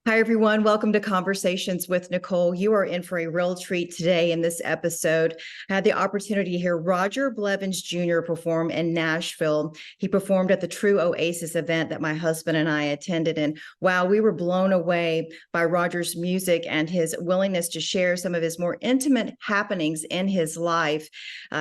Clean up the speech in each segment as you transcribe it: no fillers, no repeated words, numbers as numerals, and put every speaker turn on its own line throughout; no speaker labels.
Hi, everyone. Welcome to Conversations with Nicole. You are in for a real treat today in this episode. I had the opportunity to hear Roger Blevins Jr. perform in Nashville. He performed at the TRUE OASIS event that my husband and I attended. And wow, we were blown away by Roger's music and his willingness to share some of his more intimate happenings in his life.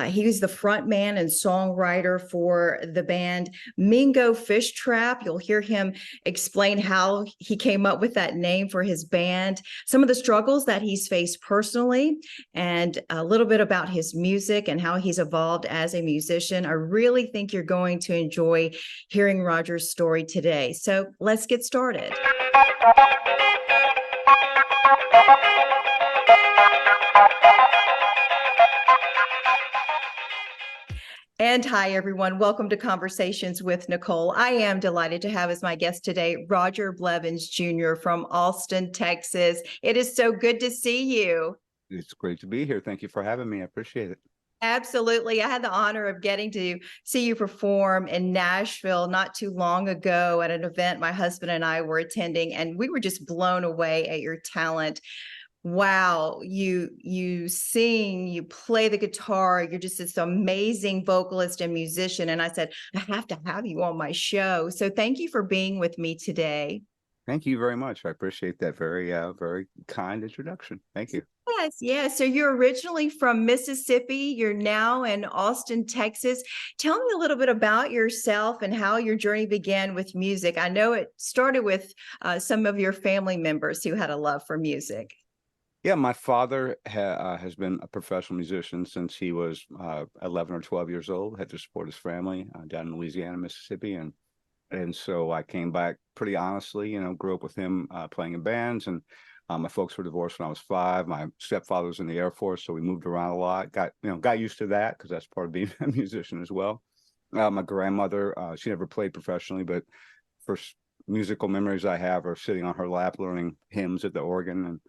He was the frontman and songwriter for the band Mingo Fishtrap. You'll hear him explain how he came up with that name for his band, some of the struggles that he's faced personally, and a little bit about his music and how he's evolved as a musician. I really think you're going to enjoy hearing Roger's story today. So let's get started. And hi, everyone. Welcome to Conversations with Nicole. I am delighted to have as my guest today, Roger Blevins Jr. from Austin, Texas. It is so good to see you.
It's great to be here. Thank you for having me. I appreciate it.
Absolutely. I had the honor of getting to see you perform in Nashville not too long ago at an event my husband and I were attending, and we were just blown away at your talent. Wow, you sing, you play the guitar, you're just this amazing vocalist and musician. And I said, I have to have you on my show. So thank you for being with me today.
Thank you very much. I appreciate that very kind introduction. Thank you.
Yes. So you're originally from Mississippi. You're now in Austin, Texas. Tell me a little bit about yourself and how your journey began with music. I know it started with some of your family members who had a love for music.
Yeah, my father has been a professional musician since he was 11 or 12 years old, had to support his family down in Louisiana, Mississippi. And so I came back pretty honestly, grew up with him playing in bands. And my folks were divorced when I was 5. My stepfather was in the Air Force, so we moved around a lot. Got used to that because that's part of being a musician as well. My grandmother, she never played professionally, but first musical memories I have are sitting on her lap learning hymns at the organ and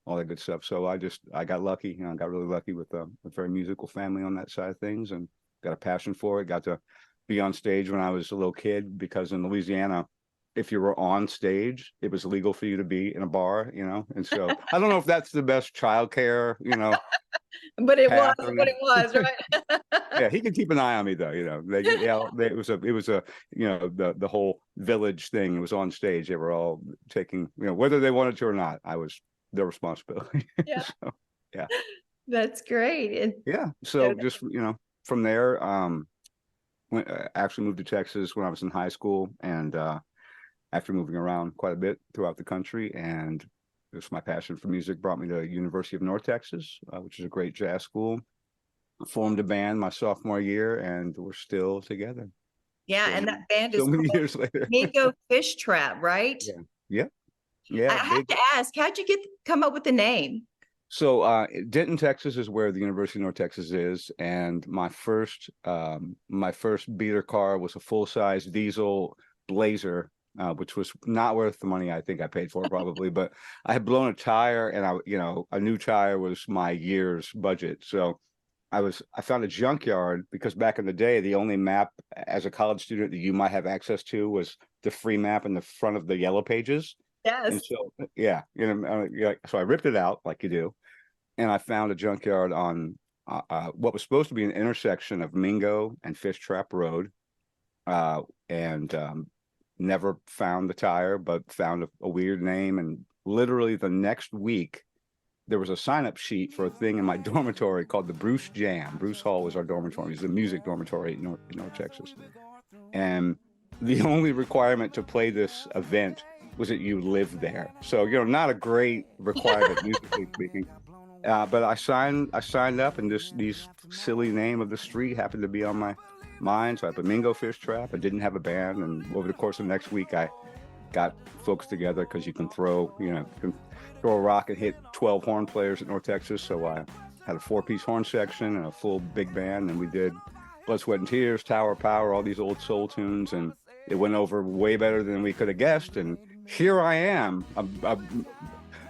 all that good stuff. So I got lucky, got really lucky with a very musical family on that side of things, and got a passion for it. Got to be on stage when I was a little kid, because in Louisiana, if you were on stage, it was illegal for you to be in a bar, and so I don't know if that's the best childcare,
but it was what it was, right?
Yeah, he could keep an eye on me though, it was a the whole village thing. It was on stage. They were all taking, whether they wanted to or not, I was their responsibility.
Yeah.
So, yeah.
That's great.
Yeah. So just, from there, actually moved to Texas when I was in high school, and after moving around quite a bit throughout the country, and just my passion for music brought me to University of North Texas, which is a great jazz school. Formed a band my sophomore year, and we're still together.
Yeah,
so
and that band is
so many years later.
Mingo Fishtrap, right?
Yeah. Yep. Yeah.
I have to ask, how'd you come up with the name?
So Denton, Texas is where the University of North Texas is, and my first beater car was a full-size diesel Blazer, which was not worth the money I think I paid for probably, but I had blown a tire, and a new tire was my year's budget. So I found a junkyard, because back in the day, the only map as a college student that you might have access to was the free map in the front of the yellow pages.
Yes.
And so, yeah, so I ripped it out like you do, and I found a junkyard on what was supposed to be an intersection of Mingo and Fishtrap Road, and never found the tire, but found a weird name. And literally the next week, there was a sign-up sheet for a thing in my dormitory called the Bruce Jam. Bruce Hall was our dormitory. It was the music dormitory in North Texas. And the only requirement to play this event was that you live there. So, not a great requirement, musically speaking. But I signed up, and these silly name of the street happened to be on my mind. So I put Mingo Fishtrap. I didn't have a band, and over the course of the next week, I got folks together, because you can throw a rock and hit 12 horn players at North Texas. So I had a 4-piece horn section and a full big band, and we did Blood, Sweat, and Tears, Tower of Power, all these old soul tunes, and it went over way better than we could have guessed. And here I am, a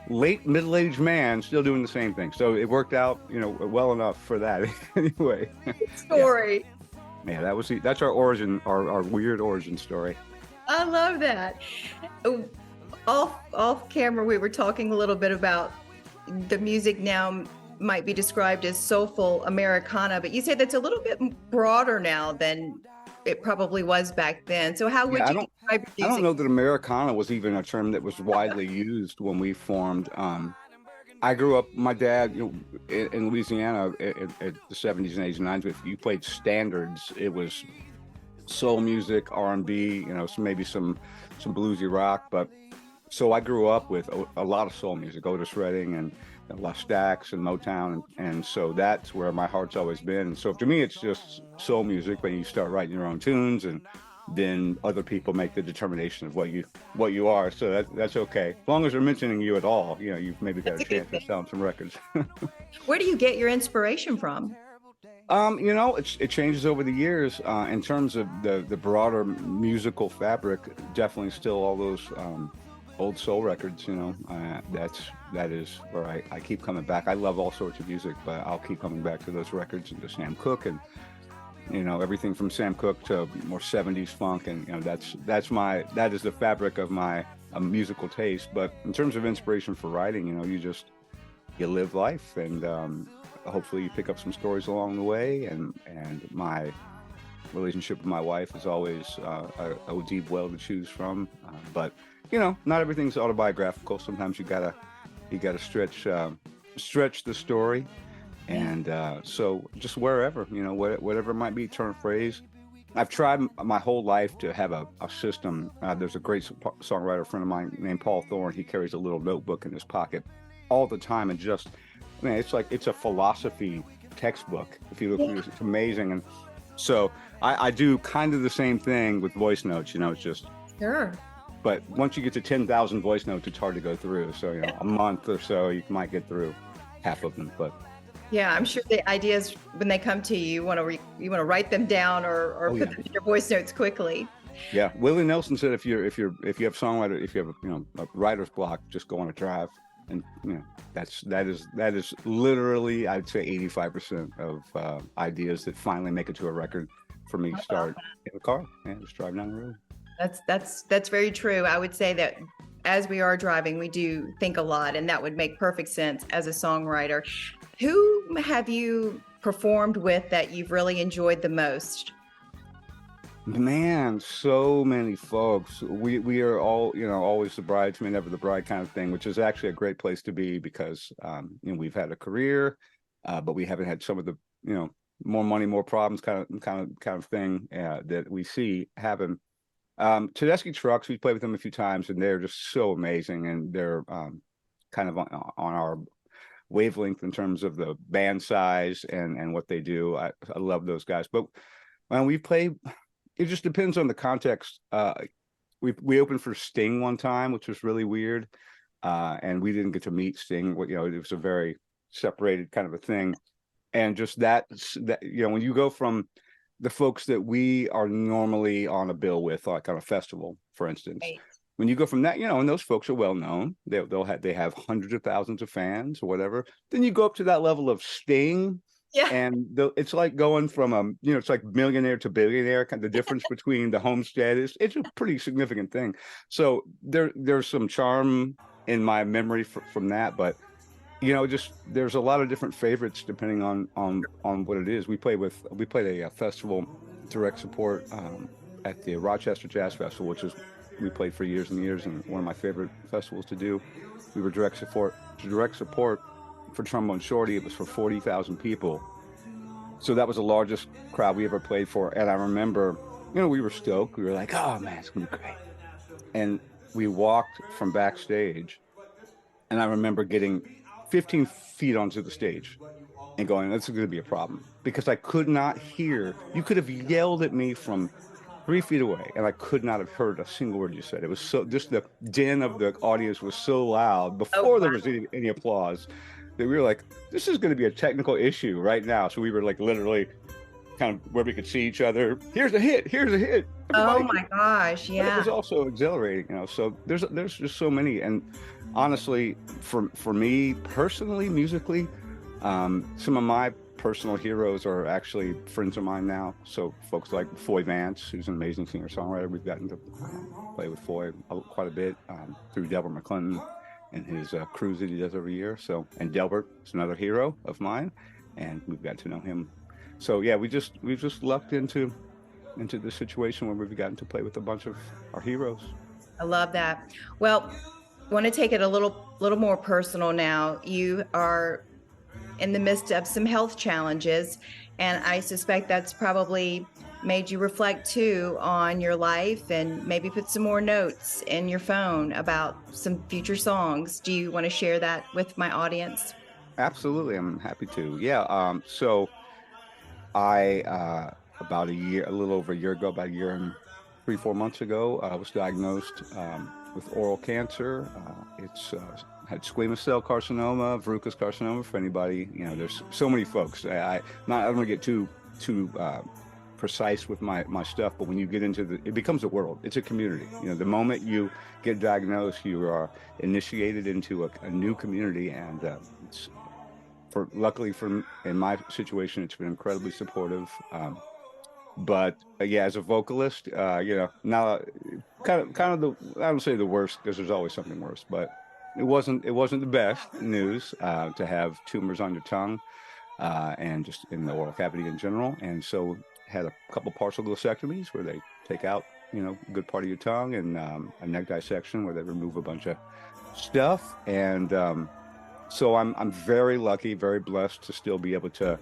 late middle-aged man, still doing the same thing. So it worked out, well enough for that. Anyway.
Story.
Yeah, that's our origin, our weird origin story.
I love that. Off camera, we were talking a little bit about the music now might be described as soulful Americana, but you say that's a little bit broader now than it probably was back then. So how would
Yeah,
you describe your
I don't
music?
know that Americana was even a term that was widely used when we formed. I grew up, my dad, in Louisiana at the 70s and 80s and 90s. If you played standards, it was soul music, R&B, so maybe some bluesy rock. But so I grew up with a lot of soul music, Otis Redding and La Stax and Motown, and so that's where my heart's always been. And so to me, it's just soul music when you start writing your own tunes, and then other people make the determination of what you are. So that's okay, as long as they're mentioning you at all. You've maybe got
That's
a
a good
chance to
thing.
sound some records.
Where do you get your inspiration from?
It changes over the years. In terms of the broader musical fabric, definitely still all those old soul records. That is where I keep coming back. I love all sorts of music, but I'll keep coming back to those records and to Sam Cooke, and everything from Sam Cooke to more 70s funk, and that is the fabric of my musical taste. But in terms of inspiration for writing, you live life, and hopefully you pick up some stories along the way. And my relationship with my wife is always a deep well to choose from. But not everything's autobiographical. Sometimes you gotta stretch the story. And so just wherever, whatever it might be, turn a phrase. I've tried my whole life to have a system. There's a great songwriter friend of mine named Paul Thorne. He carries a little notebook in his pocket all the time, and it's a philosophy textbook. If you look through it, it's amazing. And so I do kind of the same thing with voice notes. It's just
Sure.
But once you get to 10,000 voice notes, it's hard to go through. So a month or so, you might get through half of them. But
Yeah, I'm sure the ideas when they come to you, you want to write them down or put them in your voice notes quickly.
Yeah, Willie Nelson said if you have songwriter, if you have a writer's block, just go on a drive, and that is literally, I'd say 85% of ideas that finally make it to a record for me start in the car and just drive down the road.
That's very true. I would say that as we are driving, we do think a lot, and that would make perfect sense as a songwriter. Who have you performed with that you've really enjoyed the most?
Man, so many folks. We are all, always the bridesmaid, never the bride kind of thing, which is actually a great place to be because, we've had a career, but we haven't had some of the, more money, more problems kind of thing that we see happen. Tedeschi Trucks, we played with them a few times, and they're just so amazing, and they're kind of on our wavelength in terms of the band size and what they do. I love those guys. But when we play, it just depends on the context. We opened for Sting one time, which was really weird, and we didn't get to meet Sting. It was a very separated kind of a thing, and just that when you go from the folks that we are normally on a bill with, like on a festival, for instance.
Right.
When you go from that, and those folks are well known, they have hundreds of thousands of fans or whatever. Then you go up to that level of Sting, and it's like going from it's like millionaire to billionaire. Kind of the difference between the homestead it's a pretty significant thing. So there's some charm in my memory from that, but just there's a lot of different favorites depending on what it is. We played a festival direct support at the Rochester Jazz Festival, which is we played for years and years, and one of my favorite festivals to do. We were direct support for Trombone Shorty. It was for 40,000 people, so that was the largest crowd we ever played for. And I remember, we were stoked. We were like, "Oh man, it's gonna be great!" And we walked from backstage, and I remember getting 15 feet onto the stage and going, "That's going to be a problem," because I could not hear. You could have yelled at me from 3 feet away, and I could not have heard a single word you said. It was so, just the din of the audience was so loud before there was any applause, that we were like, "This is going to be a technical issue right now." So we were like literally kind of where we could see each other. Here's a hit. Everybody.
Oh my gosh, yeah.
But it was also exhilarating, So there's just so many, and honestly, for me personally, musically, some of my personal heroes are actually friends of mine now. So folks like Foy Vance, who's an amazing singer-songwriter. We've gotten to play with Foy quite a bit through Delbert McClendon and his cruise that he does every year. So, and Delbert is another hero of mine, and we've got to know him. So yeah, we've just lucked into this situation where we've gotten to play with a bunch of our heroes.
I love that. Well, I want to take it a little more personal now. You are in the midst of some health challenges, and I suspect that's probably made you reflect too on your life and maybe put some more notes in your phone about some future songs. Do you want to share that with my audience?
Absolutely, I'm happy to. Yeah. So I about a little over a year ago, about a year and 3-4 months ago, I was diagnosed with oral cancer. It's had squamous cell carcinoma, verrucous carcinoma. For anybody, you know, there's so many folks. I don't want to get too precise with my stuff, but when you get into it becomes a world. It's a community. You know, the moment you get diagnosed, you are initiated into a new community, and it's luckily in my situation, it's been incredibly supportive. But yeah, as a vocalist, you know, now kind of I don't say the worst, because there's always something worse, but it wasn't the best news to have tumors on your tongue and just in the oral cavity in general. And so had a couple partial glycectomies where they take out, you know, a good part of your tongue, and a neck dissection where they remove a bunch of stuff. And so I'm very lucky, very blessed to still be able to,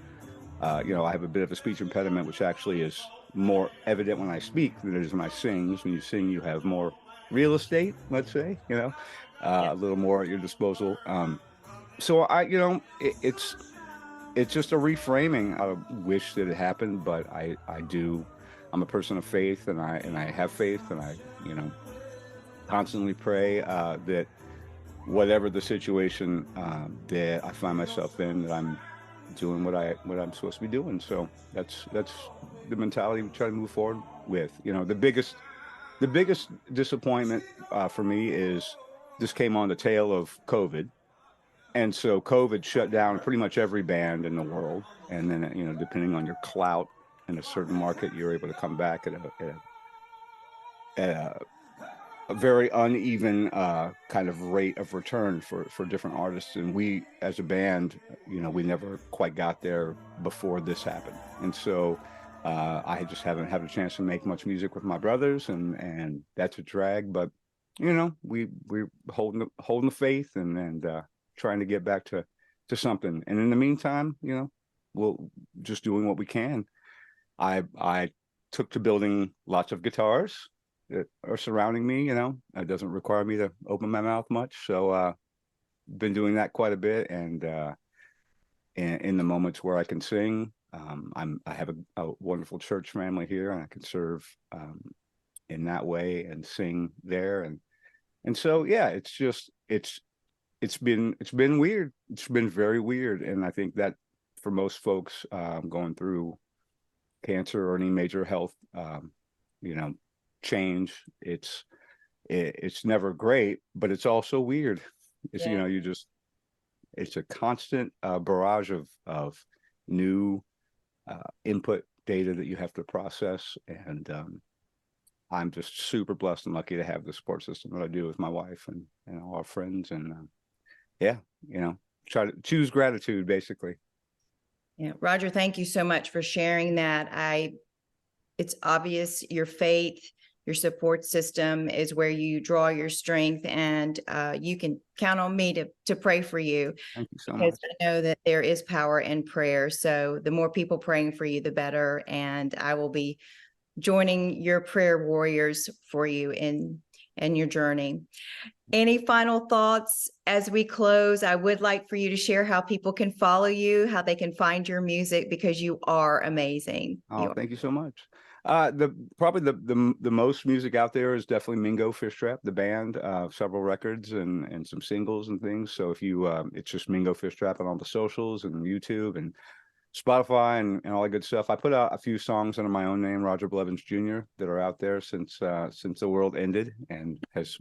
you know, I have a bit of a speech impediment, which actually is more evident when I speak than it is when I sing. When you sing, you have more real estate, let's say, you know, a little more at your disposal. So you know, it's just a reframing. I wish that it happened, but I'm a person of faith, and I have faith, and I, you know, constantly pray that whatever the situation that I find myself in, that I'm doing what I'm supposed to be doing. So that's the mentality we try to move forward with. You know, the biggest disappointment for me is this came on the tail of COVID, and so COVID shut down pretty much every band in the world. And then, you know, depending on your clout in a certain market, you're able to come back at a very uneven kind of rate of return for different artists. And we, as a band, you know, we never quite got there before this happened. And so I just haven't had a chance to make much music with my brothers, and that's a drag. But, you know, we're holding the faith and trying to get back to something. And in the meantime, you know, we'll just doing what we can. I took to building lots of guitars that are surrounding me. You know, it doesn't require me to open my mouth much. So been doing that quite a bit. And in the moments where I can sing, I have a wonderful church family here, and I can serve in that way and sing there. And so, yeah, it's been weird. It's been very weird. And I think that for most folks going through cancer or any major health, you know, change, it's never great, but it's also weird. It's, you know, it's a constant barrage of new input data that you have to process. And I'm just super blessed and lucky to have the support system that I do with my wife and all our friends. And yeah, you know, try to choose gratitude, basically.
Yeah, Roger, thank you so much for sharing that. It's obvious your faith, your support system is where you draw your strength, and you can count on me to pray for you.
Thank you so
because
much.
I know that there is power in prayer. So the more people praying for you, the better. And I will be joining your prayer warriors for you in your journey. Any final thoughts as we close? I would like for you to share how people can follow you, how they can find your music, because you are amazing.
Oh, thank you so much. Probably the most music out there is definitely Mingo Fishtrap, the band, several records and some singles and things. So if you, it's just Mingo Fishtrap on all the socials and YouTube and Spotify and all that good stuff. I put out a few songs under my own name, Roger Blevins Jr., that are out there since the world ended, and has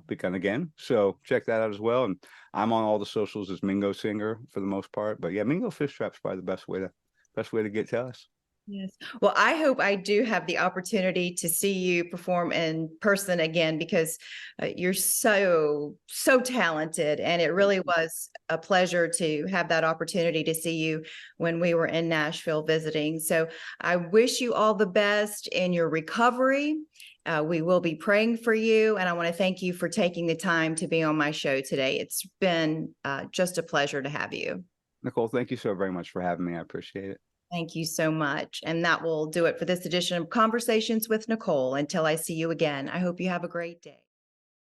begun again. So check that out as well. And I'm on all the socials as Mingo Singer for the most part. But yeah, Mingo Fishtrap's probably the best way to get to us.
Yes. Well, I hope I do have the opportunity to see you perform in person again, because you're so talented, and it really was a pleasure to have that opportunity to see you when we were in Nashville visiting. So I wish you all the best in your recovery. We will be praying for you, and I want to thank you for taking the time to be on my show today. It's been just a pleasure to have you.
Nicole, thank you so very much for having me. I appreciate it.
Thank you so much. And that will do it for this edition of Conversations with Nicole. Until I see you again, I hope you have a great day.